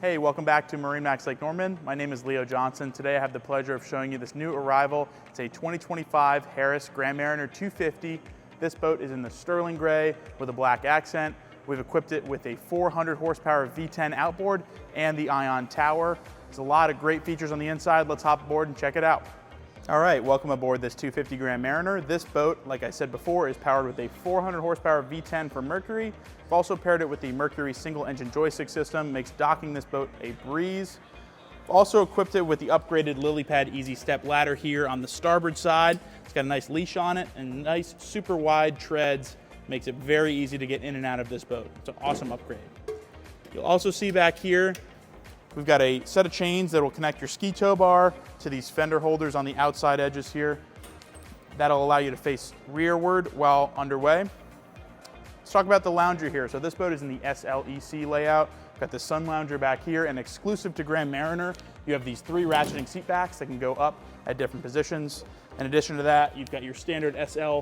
Hey, welcome back to MarineMax Lake Norman. My name is Leo Johnson. Today I have the pleasure of showing you this new arrival. It's a 2025 Harris Grand Mariner 250. This boat is in the sterling gray with a black accent. We've equipped it with a 400 horsepower V10 outboard and the Ion Tower. There's a lot of great features on the inside. Let's hop aboard and check it out. All right, welcome aboard this 250 Grand Mariner. This boat, like I said before, is powered with a 400 horsepower V10 from Mercury. We've also paired it with the Mercury single engine joystick system, makes docking this boat a breeze. We've also equipped it with the upgraded lily pad easy step ladder here on the starboard side. It's got a nice leash on it and nice super wide treads. Makes it very easy to get in and out of this boat. It's an awesome upgrade. You'll also see back here, we've got a set of chains that will connect your ski tow bar to these fender holders on the outside edges here. That'll allow you to face rearward while underway. Let's talk about the lounger here. So this boat is in the SLEC layout. We've got the sun lounger back here, and exclusive to Grand Mariner, you have these 3 ratcheting seat backs that can go up at different positions. In addition to that, you've got your standard SL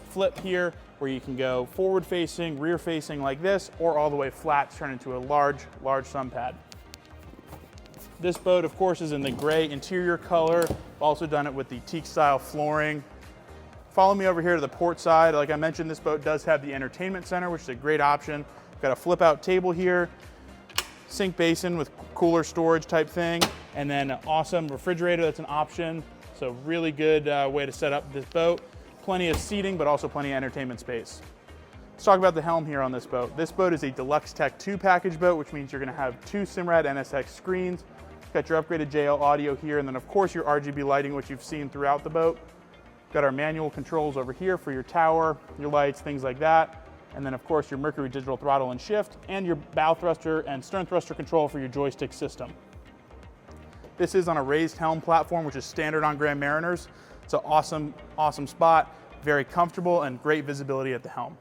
flip here, where you can go forward facing, rear facing like this, or all the way flat to turn into a large sun pad. This boat, of course, is in the gray interior color. We've also done it with the teak style flooring. Follow me over here to the port side. Like I mentioned, this boat does have the entertainment center, which is a great option. We've got a flip out table here, sink basin with cooler storage type thing, and then an awesome refrigerator that's an option. So really good way to set up this boat. Plenty of seating, but also plenty of entertainment space. Let's talk about the helm here on this boat. This boat is a Deluxe Tech 2 package boat, which means you're gonna have 2 Simrad NSX screens. Got your upgraded JL audio here, and then of course your RGB lighting, which you've seen throughout the boat. Got our manual controls over here for your tower, your lights, things like that. And then of course your Mercury digital throttle and shift, and your bow thruster and stern thruster control for your joystick system. This is on a raised helm platform, which is standard on Grand Mariners. It's an awesome spot, very comfortable and great visibility at the helm.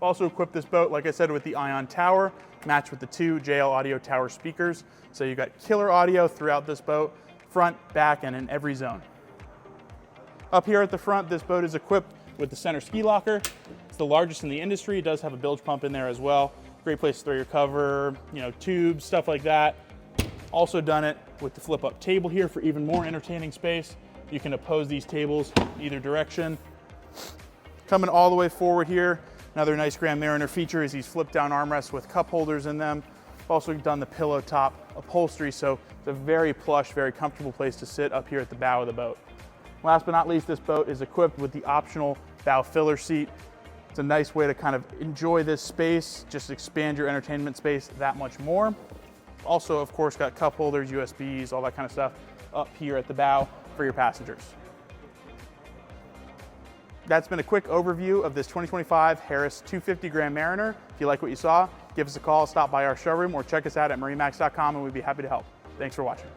Also equipped this boat, like I said, with the Ion Tower, matched with the 2 JL Audio Tower speakers. So you've got killer audio throughout this boat, front, back, and in every zone. Up here at the front, this boat is equipped with the center ski locker. It's the largest in the industry. It does have a bilge pump in there as well. Great place to throw your cover, tubes, stuff like that. Also done it with the flip up table here for even more entertaining space. You can oppose these tables either direction. Coming all the way forward here, another nice Grand Mariner feature is these flip down armrests with cup holders in them. We've also done the pillow top upholstery, so it's a very plush, very comfortable place to sit up here at the bow of the boat. Last but not least, this boat is equipped with the optional bow filler seat. It's a nice way to kind of enjoy this space, just expand your entertainment space that much more. Also, of course, got cup holders, USBs, all that kind of stuff up here at the bow for your passengers. That's been a quick overview of this 2025 Harris 250 Grand Mariner. If you like what you saw, give us a call, stop by our showroom, or check us out at marinemax.com and we'd be happy to help. Thanks for watching.